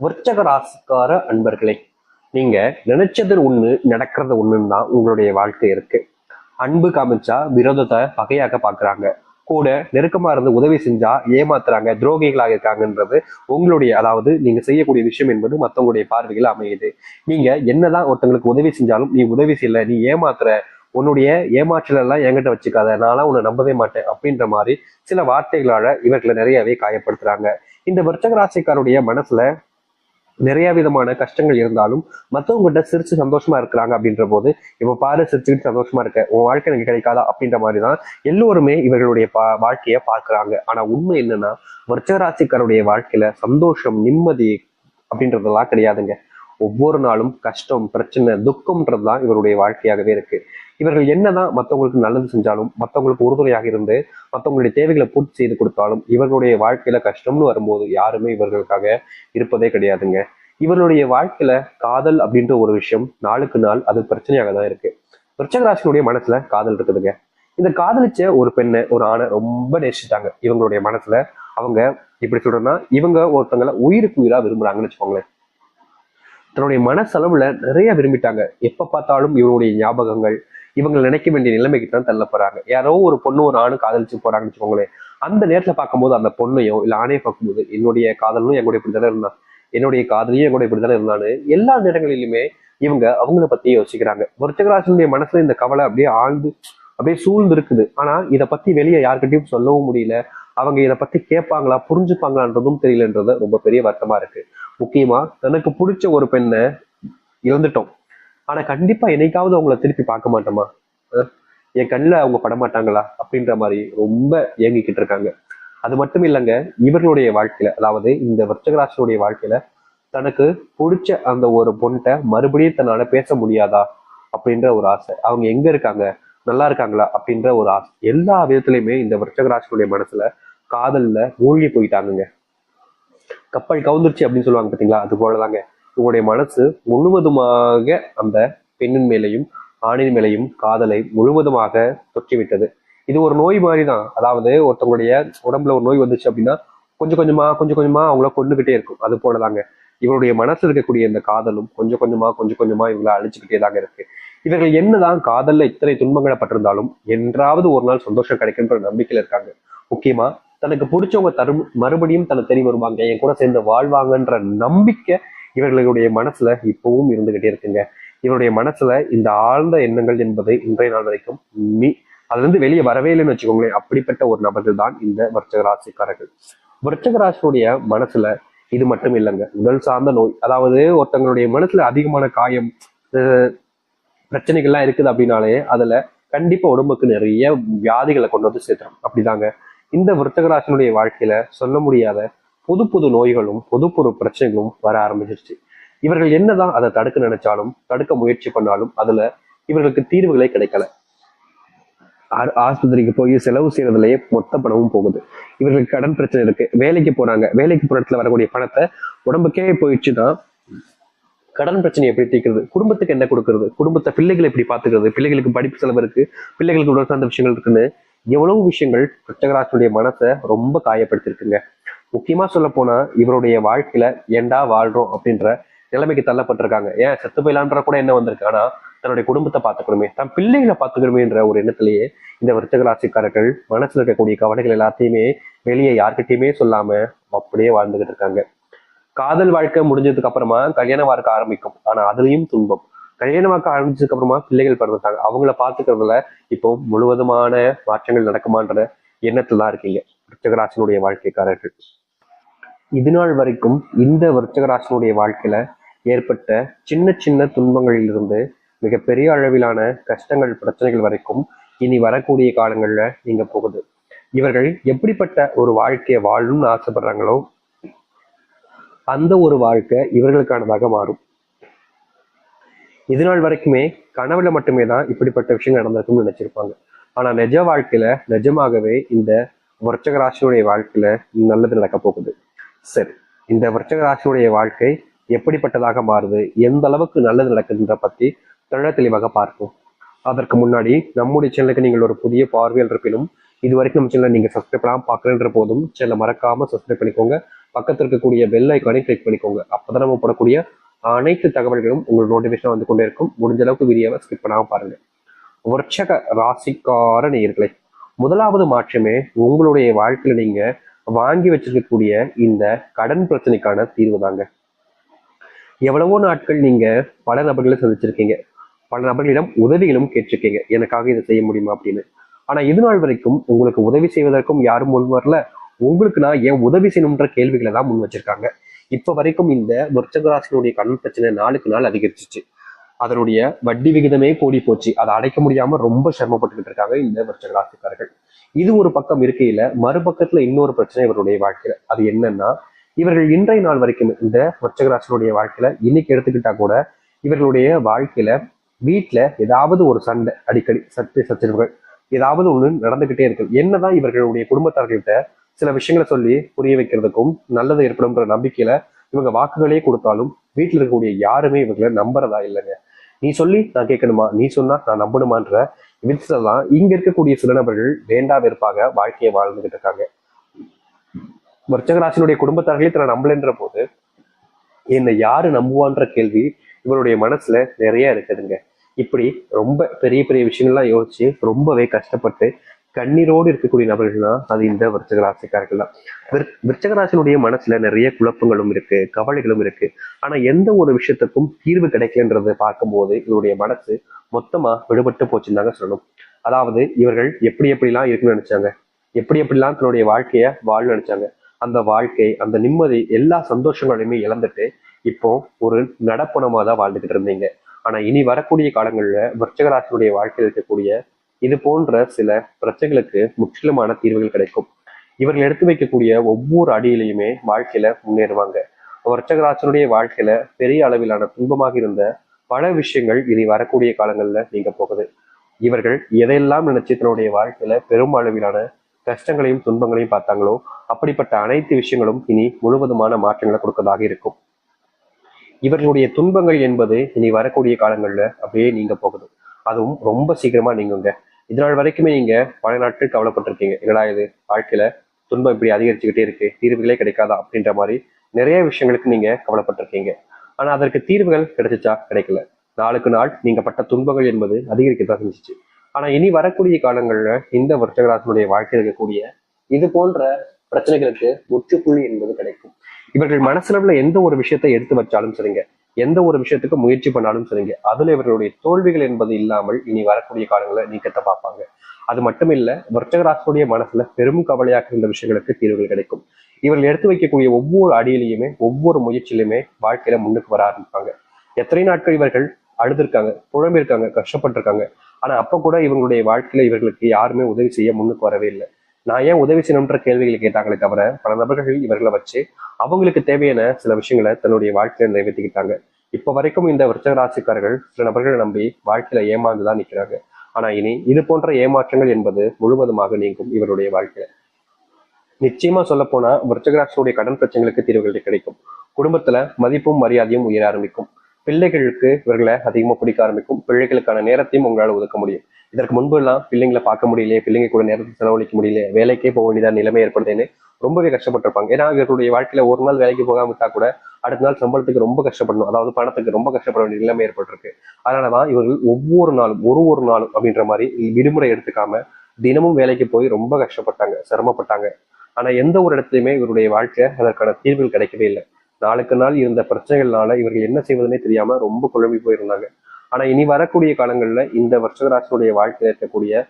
விருச்சக ராசிக்கார அன்பர்களே, நீங்க நினைச்சது ஒண்ணு நடக்கிறது ஒண்ணுன்னு தான் உங்களுடைய வாழ்க்கை இருக்கு. அன்பு காமிச்சா விரோதத்தை பகையாக பாக்குறாங்க, கூட நெருக்கமா இருந்து உதவி செஞ்சா ஏமாத்துறாங்க, துரோகிகளாக இருக்காங்கன்றது உங்களுடைய, அதாவது நீங்க செய்யக்கூடிய விஷயம் என்பது மத்தவங்களுடைய பார்வைகள் அமையுது. நீங்க என்னதான் ஒருத்தங்களுக்கு உதவி செஞ்சாலும் நீ உதவி செய்யல, நீ ஏமாத்துற, உன்னுடைய ஏமாற்றல் எல்லாம் என்கிட்ட வச்சுக்காத, நான்லாம் உன்னை நம்பவே மாட்டேன் அப்படின்ற மாதிரி சில வார்த்தைகளால இவர்களை நிறையவே காயப்படுத்துறாங்க. இந்த விருச்சக ராசிக்காருடைய மனசுல நிறைய விதமான கஷ்டங்கள் இருந்தாலும் மற்றவங்ககிட்ட சிரிச்சு சந்தோஷமா இருக்கிறாங்க அப்படின்ற போது, இப்ப பாரு சிரிச்சுக்கிட்டு சந்தோஷமா இருக்க, உன் வாழ்க்கை எனக்கு கிடைக்காதா அப்படின்ற மாதிரிதான் எல்லோருமே இவர்களுடைய வாழ்க்கைய பார்க்கிறாங்க. ஆனா உண்மை என்னன்னா, விருச்சிக வாழ்க்கையில சந்தோஷம், நிம்மதி அப்படின்றதெல்லாம் கிடையாதுங்க. ஒவ்வொரு நாளும் கஷ்டம், பிரச்சனை, துக்கம்ன்றதுதான் இவருடைய வாழ்க்கையாகவே இருக்கு. இவர்கள் என்னதான் மற்றவங்களுக்கு நல்லது செஞ்சாலும், மற்றவங்களுக்கு உறுதுணையாக இருந்து மற்றவங்களுடைய தேவைகளை பூர்த்தி செய்து கொடுத்தாலும், இவர்களுடைய வாழ்க்கையில கஷ்டம்னு வரும்போது யாருமே இவர்களுக்காக இருப்பதே கிடையாதுங்க. இவர்களுடைய வாழ்க்கையில காதல் அப்படின்ற ஒரு விஷயம் நாளுக்கு நாள் அது பிரச்சனையாக தான் இருக்கு. விருச்சிக மனசுல காதல் இருக்குதுங்க. இந்த காதலிச்ச ஒரு பெண்ணை, ஒரு ஆணை ரொம்ப நேசிட்டாங்க. இவங்களுடைய மனசுல அவங்க இப்படி சொல்றேன்னா, இவங்க ஒருத்தங்களை உயிருக்கு உயிரா விரும்புறாங்கன்னு வச்சுக்கோங்களேன். தன்னுடைய மனசளவுல நிறைய விரும்பிட்டாங்க. எப்ப பார்த்தாலும் இவருடைய ஞாபகங்கள், இவங்க நினைக்க வேண்டிய நிலைமைக்கு தான் தள்ளப்படுறாங்க. யாரோ ஒரு பொண்ணு ஒரு ஆணு காதலிச்சு போறாங்கன்னு வச்சுக்கோங்களேன். அந்த நேரத்துல பார்க்கும்போது அந்த பொண்ணையோ இல்ல ஆணையை பார்க்கும்போது, என்னுடைய காதலும் என் கூட இப்படித்தானே இருந்தான், என்னுடைய காதலியும் என் கூட இப்படித்தானே இருந்தான்னு எல்லா நேரங்களிலுமே இவங்க அவங்கள பத்தி யோசிக்கிறாங்க. விருச்சிக மனசுல இந்த கவலை அப்படியே ஆழ்ந்து அப்படியே சூழ்ந்து இருக்குது. ஆனா இதை பத்தி வெளியே யார்கிட்டயும் சொல்லவும் முடியல. அவங்க இதை பத்தி கேட்பாங்களா, புரிஞ்சுப்பாங்களான்றதும் தெரியலன்றது ரொம்ப பெரிய வருத்தமா இருக்கு. முக்கியமா தனக்கு பிடிச்ச ஒரு பெண்ணை இழந்துட்டோம், ஆனா கண்டிப்பா என்னைக்காவது அவங்கள திருப்பி பார்க்க மாட்டோமா, என் கண்ணில் அவங்க படமாட்டாங்களா அப்படின்ற மாதிரி ரொம்ப ஏங்கிக்கிட்டு இருக்காங்க. அது மட்டும் இல்லைங்க, இவர்களுடைய வாழ்க்கையில, அதாவது இந்த விருச்சிக வாழ்க்கையில தனக்கு பிடிச்ச அந்த ஒரு பொண்ணை மறுபடியும் தன்னால பேச முடியாதா அப்படின்ற ஒரு ஆசை, அவங்க எங்க இருக்காங்க, நல்லா இருக்காங்களா அப்படின்ற ஒரு ஆசை, எல்லா விதத்திலையுமே இந்த விருச்சிக மனசுல காதல்ல மூழ்கி போயிட்டாங்க. கப்பல் கவுந்துருச்சு அப்படின்னு சொல்லுவாங்க பார்த்தீங்களா, அது போலதாங்க உங்களுடைய மனசு முழுவதுமாக அந்த பெண்ணின் மேலையும் ஆணின் மேலையும் காதலை முழுவதுமாக தொற்றிவிட்டது. இது ஒரு நோய் மாதிரி தான். அதாவது ஒருத்தவங்களுடைய உடம்புல ஒரு நோய் வந்துச்சு அப்படின்னா கொஞ்சம் கொஞ்சமா கொஞ்சம் கொஞ்சமா அவங்கள கொண்டுகிட்டே இருக்கும். அது போலதாங்க இவருடைய மனசு இருக்கக்கூடிய இந்த காதலும் கொஞ்சம் கொஞ்சமா இவங்களை அழிச்சுக்கிட்டே தாங்க இருக்கு. இவர்கள் என்னதான் காதல்ல இத்தனை துன்பங்களை பட்டிருந்தாலும் என்றாவது ஒரு நாள் சந்தோஷம் கிடைக்குன்ற நம்பிக்கையில இருக்காங்க. முக்கியமா தனக்கு பிடிச்சவங்க மறுபடியும் தன்னை தெரிய வருவாங்க, என் கூட சேர்ந்து வாழ்வாங்கன்ற நம்பிக்கை இவர்களுடைய மனசுல இப்பவும் இருந்துகிட்டே இருக்குங்க. இவருடைய மனசுல இந்த ஆழ்ந்த எண்ணங்கள் என்பதை இன்றைய நாள் வரைக்கும் அதுல இருந்து வெளியே வரவே இல்லைன்னு வச்சுக்கோங்களேன். அப்படிப்பட்ட ஒரு நபர்கள் தான் இந்த விருச்சிக ராசிக்காரர்கள். விருச்சிக ராசியுடைய மனசுல இது மட்டும் இல்லைங்க, உடல் சார்ந்த நோய், அதாவது ஒருத்தங்களுடைய மனசுல அதிகமான காயம், பிரச்சனைகள்லாம் இருக்குது அப்படின்னாலே அதுல கண்டிப்பா உடம்புக்கு நிறைய வியாதிகளை கொண்டு வந்து சேர்த்துரும். அப்படிதாங்க இந்த விருச்சிக வாழ்க்கையில சொல்ல முடியாத புது புது நோய்களும் புது புது பிரச்சனைகளும் வர ஆரம்பிச்சிருச்சு. இவர்கள் என்னதான் அதை தடுக்க நினைச்சாலும், தடுக்க முயற்சி பண்ணாலும் அதுல இவர்களுக்கு தீர்வுகளே கிடைக்கல. ஆஸ்பத்திரிக்கு போய் செலவு செய்யறதுலயே மொத்த பணமும் போகுது. இவர்களுக்கு கடன் பிரச்சனை இருக்கு, வேலைக்கு போறாங்க, வேலைக்கு போற இடத்துல வரக்கூடிய பணத்தை உடம்புக்கே போயிடுச்சுன்னா கடன் பிரச்சனை எப்படி தீர்க்கிறது, குடும்பத்துக்கு என்ன கொடுக்கறது, குடும்பத்தை பிள்ளைகளை எப்படி பாத்துக்கிறது, பிள்ளைகளுக்கு படிப்பு செலவு இருக்கு, பிள்ளைகளுக்கு உடல் சார்ந்த விஷயங்கள் இருக்குன்னு எவ்வளவு விஷயங்கள் விருச்சிக மனசை ரொம்ப காயப்படுத்திருக்குங்க. முக்கியமா சொல்ல போனா இவருடைய வாழ்க்கையில ஏண்டா வாழ்றோம் அப்படின்ற நிலைமைக்கு தள்ளப்பட்டிருக்காங்க. ஏன் செத்து போயிலான்ற கூட என்ன வந்திருக்கு, ஆனா தன்னுடைய குடும்பத்தை பார்த்துக்கணுமே, தன் பிள்ளைகளை பார்த்துக்கணுமேன்ற ஒரு எண்ணத்திலேயே இந்த விருச்சிக மனசுல இருக்கக்கூடிய கவலைகள் எல்லாத்தையுமே வெளியே யார்கிட்டயுமே சொல்லாம அப்படியே வாழ்ந்துகிட்டு இருக்காங்க. காதல் வாழ்க்கை முடிஞ்சதுக்கு அப்புறமா கல்யாண வாழ்க்கை ஆரம்பிக்கும், ஆனா அதுலயும் துன்பம். கல்யாண வாழ்க்கை ஆரம்பிச்சதுக்கு அப்புறமா பிள்ளைகள் பிறந்துட்டாங்க, அவங்கள பாத்துக்கிறதுல இப்போ முழுவதுமான மாற்றங்கள் நடக்குமான்ற எண்ணத்துல தான் இருக்கீங்க விருச்சிக வாழ்க்கைக்காரர்கள். இது நாள் வரைக்கும் இந்த விருச்சிக வாழ்க்கையில ஏற்பட்ட சின்ன சின்ன துன்பங்களிலிருந்து மிகப்பெரிய அளவிலான கஷ்டங்கள், பிரச்சனைகள் வரைக்கும் இனி வரக்கூடிய காலங்கள்ல நீங்க போகுது. இவர்கள் எப்படிப்பட்ட ஒரு வாழ்க்கையை வாழணும்னு ஆசைப்படுறாங்களோ அந்த ஒரு வாழ்க்கை இவர்களுக்கானதாக மாறும். இது நாள் வரைக்குமே கனவுல மட்டுமே தான் இப்படிப்பட்ட விஷயங்கள் நடந்திருக்கும்னு நினைச்சிருப்பாங்க. ஆனா நிஜ வாழ்க்கையில நிஜமாகவே இந்த விருச்சிக வாழ்க்கையில நல்லது நடக்க போகுது. சரி, இந்த விருச்சிக வாழ்க்கை எப்படிப்பட்டதாக மாறுது, எந்த அளவுக்கு நல்லது நடக்குதுன்ற பத்தி தெளிவாக பார்ப்போம். அதற்கு முன்னாடி நம்முடைய சேனலுக்கு நீங்கள் ஒரு புதிய பார்வையில் இருப்பினும் இது வரைக்கும் நம்ம சேனலை நீங்க சப்ஸ்கிரைப் பண்ணாம பார்க்கறன்ற போதும் சேனலை மறக்காம சப்ஸ்கிரைப் பண்ணிக்கோங்க. பக்கத்தில் இருக்கக்கூடிய பெல் ஐக்கானை கிளிக் பண்ணிக்கோங்க. அப்பதான் நம்ம போடக்கூடிய அனைத்து தகவல்களும் உங்களுக்கு நோட்டிபிகேஷன் வந்து கொண்டே இருக்கும். முடிஞ்ச அளவுக்கு வீடியோவை ஸ்கிப் பண்ணாம பாருங்க. விருச்சக ராசிக்கார நேயர்களே, முதலாவது மாற்றமே உங்களுடைய வாழ்க்கையில நீங்க வாங்கி வச்சிருக்கக்கூடிய இந்த கடன் பிரச்சனைக்கான தீர்வு தாங்க. எவ்வளவோ நாட்கள் நீங்க பல நபர்களை சந்திச்சிருக்கீங்க, பல நபர்களிடம் உதவிகளும் கேட்டிருக்கீங்க, எனக்காக இதை செய்ய முடியுமா அப்படின்னு. ஆனா இது நாள் வரைக்கும் உங்களுக்கு உதவி செய்வதற்கும் யாரும் முன் வரல. உங்களுக்கு நான் ஏன் உதவி செய்யணும்ன்ற கேள்விகளை தான் முன் வச்சிருக்காங்க. இப்ப வரைக்கும் இந்த விருச்சகராசினுடைய கடன் பிரச்சனை நாளுக்கு நாள் அதிகரிச்சிச்சு. அதனுடைய வட்டி விகிதமே கூடி போச்சு. அதை அடைக்க முடியாம ரொம்ப சிரமப்பட்டுக்கிட்டு இருக்காங்க இந்த விருச்சகராசிக்காரர்கள். இது ஒரு பக்கம் இருக்கையில மறுபக்கத்துல இன்னொரு பிரச்சனை இவருடைய வாழ்க்கையில. அது என்னன்னா, இவர்கள் இன்றைய நாள் வரைக்கும் இந்த விருச்சகராசினுடைய வாழ்க்கையில இன்னைக்கு எடுத்துக்கிட்டா கூட இவர்களுடைய வாழ்க்கையில வீட்டுல ஏதாவது ஒரு சண்டை, அடிக்கடி சச்சரவுகள் ஏதாவது ஒண்ணு நடந்துகிட்டே இருக்கு. என்னதான் இவர்களுடைய குடும்பத்தார்கள்ட்ட சில விஷயங்களை சொல்லி புரிய வைக்கிறதுக்கும் நல்லது ஏற்படும்ன்ற நம்பிக்கையில இவங்க வாக்குகளே கொடுத்தாலும் வீட்டுல இருக்கக்கூடிய யாருமே இவங்களை நம்புறதா இல்லைங்க. நீ சொல்லி நான் கேட்கணுமா, நீ சொன்னா நான் நம்பணுமான்ற விதத்துலதான் இங்க இருக்கக்கூடிய சில நபர்கள் வேண்டா வெறுப்பாக வாழ்க்கையை வாழ்ந்துகிட்டு இருக்காங்க. விருச்சகராசினுடைய குடும்பத்தார்களே தன்னை நம்பலன்ற போது என்னை யாரு நம்புவான்ற கேள்வி இவருடைய மனசுல நிறைய இருக்குதுங்க. இப்படி ரொம்ப பெரிய பெரிய விஷயங்கள்லாம் யோசிச்சு ரொம்பவே கஷ்டப்பட்டு கண்ணீரோடு இருக்கக்கூடிய நபர்கள் தான் அது இந்த விருச்சகராசிக்காரர்கள் தான். விருச்சகராசினுடைய மனசுல நிறைய குழப்பங்களும் இருக்கு, கவலைகளும் இருக்கு. ஆனா எந்த ஒரு விஷயத்துக்கும் தீர்வு கிடைக்கலன்றதை பார்க்கும்போது இவருடைய மனசு மொத்தமா விடுபட்டு போச்சுன்னு தாங்க சொல்லணும். அதாவது இவர்கள் எப்படி எப்படிலாம் இருக்குன்னு நினைச்சாங்க, எப்படி எப்படிலாம் தன்னுடைய வாழ்க்கைய வாழ நினைச்சாங்க, அந்த வாழ்க்கை, அந்த நிம்மதி, எல்லா சந்தோஷங்களையுமே இழந்துட்டு இப்போ ஒரு நடப்பணமா தான் வாழ்ந்துகிட்டு இருந்தீங்க. ஆனா இனி வரக்கூடிய காலங்கள்ல விருச்சகராசினுடைய வாழ்க்கையில் இருக்கக்கூடிய இது போன்ற சில பிரச்சனைகளுக்கு முற்றிலுமான தீர்வுகள் கிடைக்கும். இவர்கள் எடுத்து வைக்கக்கூடிய ஒவ்வொரு அடியிலையுமே வாழ்க்கையில முன்னேறுவாங்க. விருச்சகராசினுடைய வாழ்க்கையில பெரிய அளவிலான துன்பமாக இருந்த பல விஷயங்கள் இனி வரக்கூடிய காலங்கள்ல நீங்க போகுது. இவர்கள் எதையெல்லாம் நினைச்சு தன்னுடைய வாழ்க்கையில பெரும் அளவிலான கஷ்டங்களையும் துன்பங்களையும் பார்த்தாங்களோ அப்படிப்பட்ட அனைத்து விஷயங்களும் இனி முழுவதுமான மாற்றங்களை கொடுக்கறதாக இருக்கும். இவர்களுடைய துன்பங்கள் என்பது இனி வரக்கூடிய காலங்கள்ல அப்படியே நீங்க போகுது. அதுவும் ரொம்ப சீக்கிரமா நீங்குங்க. இதனால் வரைக்குமே நீங்க பல நாட்கள் கவலைப்பட்டிருக்கீங்க, என்னடா இது வாழ்க்கையில துன்பம் இப்படி அதிகரிச்சுக்கிட்டே இருக்கு, தீர்வுகளே கிடைக்காதா அப்படின்ற மாதிரி நிறைய விஷயங்களுக்கு நீங்க கவலைப்பட்டிருக்கீங்க. ஆனா அதற்கு தீர்வுகள் கிடைச்சிச்சா? கிடைக்கல. நாளுக்கு நாள் நீங்க பட்ட துன்பங்கள் என்பது அதிகரிக்கத்தான் செஞ்சிச்சு. ஆனா இனி வரக்கூடிய காலங்கள்ல இந்த விருச்சகராசினுடைய வாழ்க்கையில் இருக்கக்கூடிய இது போன்ற பிரச்சனைகளுக்கு முற்றுப்புள்ளி என்பது கிடைக்கும். இவர்கள் மனசுல எந்த ஒரு விஷயத்தை எடுத்து வச்சாலும் சரிங்க, எந்த ஒரு விஷயத்துக்கு முயற்சி பண்ணாலும் சரிங்க, அதுல இவர்களுடைய தோல்விகள் என்பது இல்லாமல் இனி வரக்கூடிய காலங்களை நீக்கத்தை பார்ப்பாங்க. அது மட்டும் இல்ல, விருச்சகராசினுடைய மனசுல பெரும் கவலையாக இருந்த விஷயங்களுக்கு தீர்வுகள் கிடைக்கும். இவர்கள் எடுத்து வைக்கக்கூடிய ஒவ்வொரு அடியிலையுமே ஒவ்வொரு முயற்சியிலுமே வாழ்க்கையில முன்னுக்கு வர ஆரம்பிப்பாங்க. எத்தனை நாட்கள் இவர்கள் அழுதுருக்காங்க, புழம்பிருக்காங்க, கஷ்டப்பட்டிருக்காங்க. ஆனா அப்ப கூட இவங்களுடைய வாழ்க்கையில இவர்களுக்கு யாருமே உதவி செய்ய முன்னுக்கு வரவே இல்லை. நான் ஏன் உதவி செய்யணும்ன்ற கேள்விகளை கேட்டாங்களே தவிர பல நபர்கள் இவர்களை வச்சு அவங்களுக்கு தேவையான சில விஷயங்களை தன்னுடைய வாழ்க்கையில நிறைவேற்றிக்கிட்டாங்க. இப்ப வரைக்கும் இந்த விருச்சக ராசிக்காரர்கள் சில நபர்களை நம்பி வாழ்க்கையில ஏமாந்துதான் நிக்கிறாங்க. ஆனா இனி இது போன்ற ஏமாற்றங்கள் என்பது முழுவதுமாக நீங்கும் இவருடைய வாழ்க்கையில. நிச்சயமா சொல்ல போனா விருச்சக ராசியுடைய கடன் பிரச்சனைகளுக்கு தீர்வுகள் கிடைக்கும். குடும்பத்துல மதிப்பும் மரியாதையும் உயர ஆரம்பிக்கும். பிள்ளைகளுக்கு இவர்களை அதிகமா பிடிக்க ஆரம்பிக்கும். பிள்ளைகளுக்கான நேரத்தையும் உங்களால் ஒதுக்க முடியும். இதற்கு முன்பு எல்லாம் பிள்ளைங்களை பார்க்க முடியலையே, பிள்ளைங்க கூட நேரத்தை செலவழிக்க முடியல, வேலைக்கே போக வேண்டியதான் நிலைமை ஏற்படுதுன்னு ரொம்பவே கஷ்டப்பட்டிருப்பாங்க. ஏன்னா இவர்களுடைய வாழ்க்கையில ஒரு நாள் வேலைக்கு போகாம விட்டா கூட அடுத்த நாள் சம்பளத்துக்கு ரொம்ப கஷ்டப்படணும், அதாவது பணத்துக்கு ரொம்ப கஷ்டப்பட வேண்டிய நிலைமை ஏற்பட்டிருக்கு. அதனாலதான் இவர்கள் ஒவ்வொரு நாளும் ஒரு நாளும் அப்படின்ற மாதிரி விடுமுறை எடுத்துக்காம தினமும் வேலைக்கு போய் ரொம்ப கஷ்டப்பட்டாங்க, சிரமப்பட்டாங்க. ஆனா எந்த ஒரு இடத்துலயுமே இவருடைய வாழ்க்கை அதற்கான தீர்வுகள் கிடைக்கவே இல்லை. நாளுக்கு நாள் இருந்த பிரச்சனைகள்னால இவர்கள் என்ன செய்வதுன்னே தெரியாம ரொம்ப குழம்பி போயிருந்தாங்க. ஆனா இனி வரக்கூடிய காலங்கள்ல இந்த விருச்சிக ராசியுடைய வாழ்க்கையில இருக்கக்கூடிய